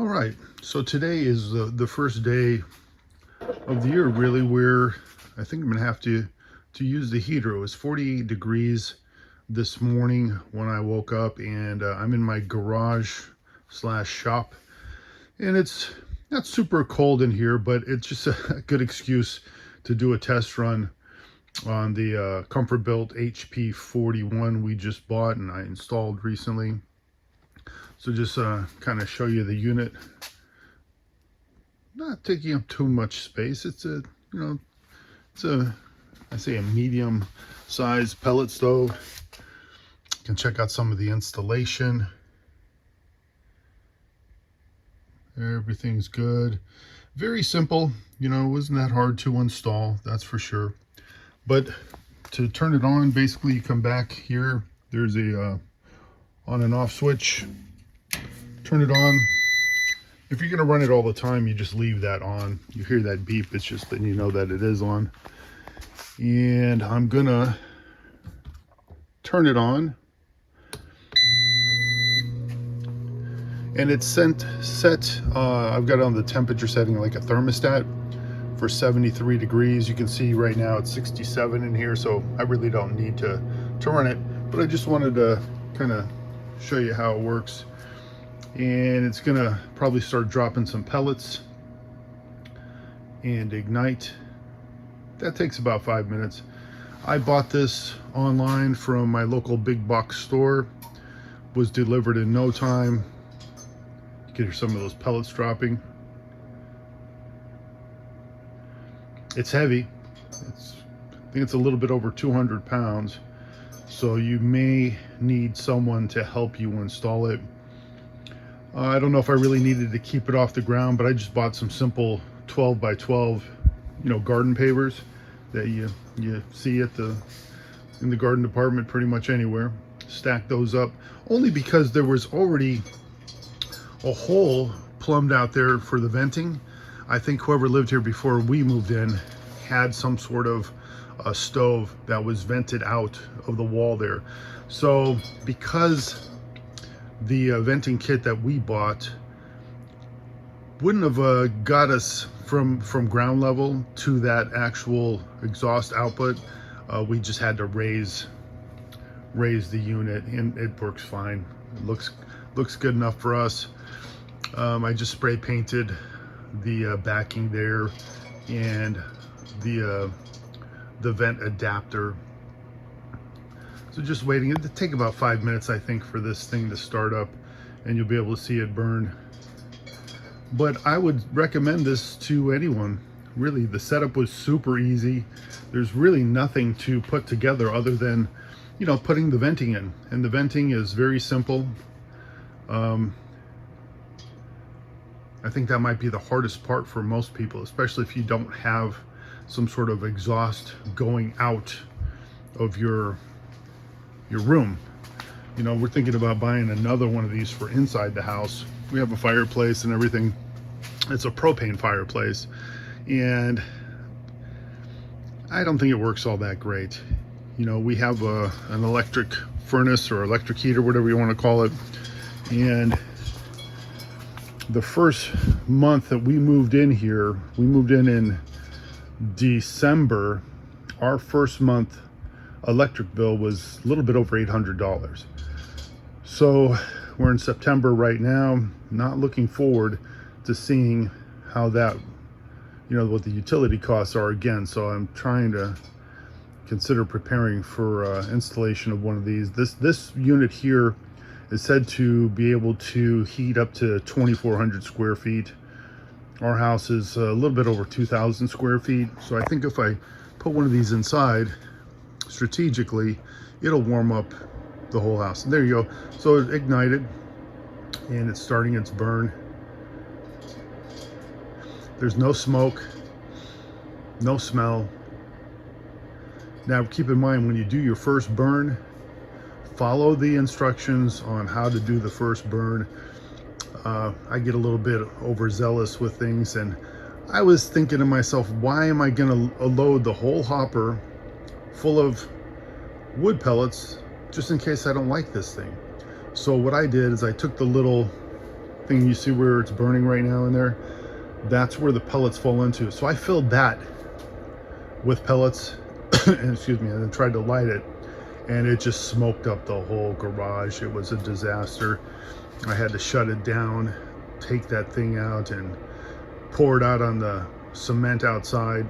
All right, so today is the first day of the year really where I think I'm gonna have to use the heater. It was 48 degrees this morning when I woke up, and I'm in my garage slash shop, and it's not super cold in here, but it's just a good excuse to do a test run on the Comfort Built HP41 we just bought and I installed recently. So just kind of show you the unit. Not taking up too much space. It's a, it's a, I say a medium size pellet stove. You can check out some of the installation. Everything's good. Very simple, it wasn't that hard to install, that's for sure. But to turn it on, basically you come back here. There's a on and off switch. Turn it on. If you're going to run it all the time, you just leave that on. You hear that beep, it's just that you know that it is on. And I'm going to turn it on. And it's set, I've got it on the temperature setting like a thermostat for 73 degrees. You can see right now it's 67 in here, so I really don't need to run it. But I just wanted to kind of show you how it works. And it's gonna probably start dropping some pellets and ignite. That takes about 5 minutes. I bought this online from my local big box store. Was delivered in no time. You can hear some of those pellets dropping. It's heavy. I think it's a little bit over 200 pounds. So you may need someone to help you install it. I don't know if I really needed to keep it off the ground, but I just bought some simple 12 by 12, garden pavers that you see in the garden department pretty much anywhere. Stack those up, only because there was already a hole plumbed out there for the venting. I think whoever lived here before we moved in had some sort of a stove that was vented out of the wall there. So because the venting kit that we bought wouldn't have got us from ground level to that actual exhaust output, we just had to raise the unit, and it works fine. It looks good enough for us. I just spray painted the backing there and the vent adapter. So just waiting. It'll take about 5 minutes, I think, for this thing to start up, and you'll be able to see it burn. But I would recommend this to anyone. Really, the setup was super easy. There's really nothing to put together other than, putting the venting in. And the venting is very simple. I think that might be the hardest part for most people, especially if you don't have some sort of exhaust going out of your room. We're thinking about buying another one of these for inside the house. We have a fireplace and everything. It's a propane fireplace, and I don't think it works all that great. We have an electric furnace or electric heater, whatever you want to call it, and the first month that we moved in here, we moved in December. Our first month electric bill was a little bit over $800. So we're in September right now. Not looking forward to seeing how that, what the utility costs are again. So I'm trying to consider preparing for installation of one of these. This unit here is said to be able to heat up to 2,400 square feet. Our house is a little bit over 2,000 square feet. So I think if I put one of these inside strategically, it'll warm up the whole house. And there you go. So it ignited and it's starting its burn. There's no smoke, no smell. Now keep in mind, when you do your first burn, follow the instructions on how to do the first burn. I get a little bit overzealous with things, and I was thinking to myself, why am I gonna load the whole hopper full of wood pellets just in case I don't like this thing? So what I did is I took the little thing you see where it's burning right now in there, that's where the pellets fall into. So I filled that with pellets and excuse me, and then tried to light it, and it just smoked up the whole garage. It was a disaster. I had to shut it down, take that thing out, and pour it out on the cement outside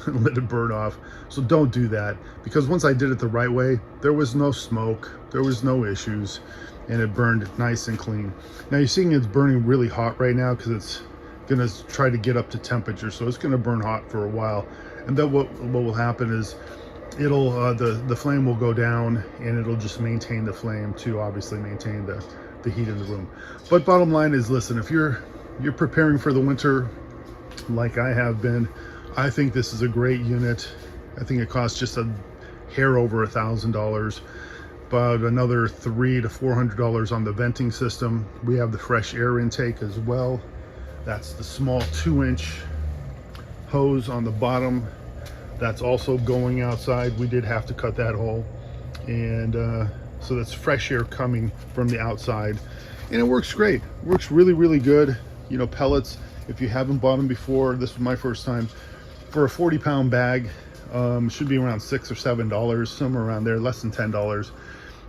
and let it burn off. So don't do that, because once I did it the right way, there was no smoke, there was no issues, and it burned nice and clean. Now you're seeing it's burning really hot right now because it's gonna try to get up to temperature, so it's gonna burn hot for a while. And then what will happen is it'll the flame will go down, and it'll just maintain the flame to obviously maintain the heat in the room. But bottom line is, listen, if you're preparing for the winter like I have been, I think this is a great unit. I think it costs just a hair over $1,000, about another $300 to $400 on the venting system. We have the fresh air intake as well. That's the small 2-inch hose on the bottom. That's also going outside. We did have to cut that hole, and so that's fresh air coming from the outside, and it works great. It works really, really good. You know, pellets, if you haven't bought them before, this was my first time, for a 40-pound bag, should be around $6 or $7, somewhere around there, less than $10.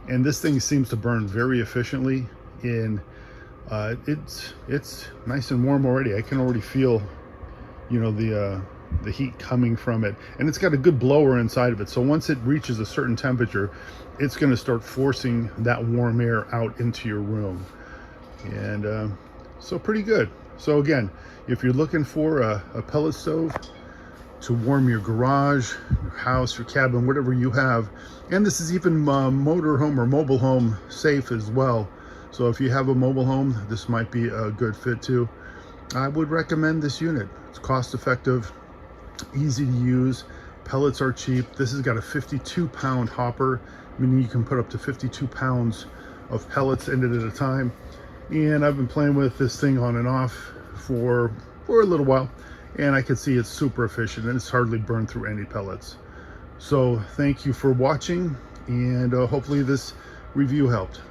And this thing seems to burn very efficiently, and it's nice and warm already. I can already feel, you know, the heat coming from it, and it's got a good blower inside of it. So once it reaches a certain temperature, it's going to start forcing that warm air out into your room, and so pretty good. So again, if you're looking for a pellet stove to warm your garage, your house, your cabin, whatever you have, and this is even motor home or mobile home safe as well. So if you have a mobile home, this might be a good fit too. I would recommend this unit. It's cost effective, easy to use. Pellets are cheap. This has got a 52-pound hopper, meaning you can put up to 52 pounds of pellets in it at a time. And I've been playing with this thing on and off for a little while, and I can see it's super efficient, and it's hardly burned through any pellets. So thank you for watching, and hopefully this review helped.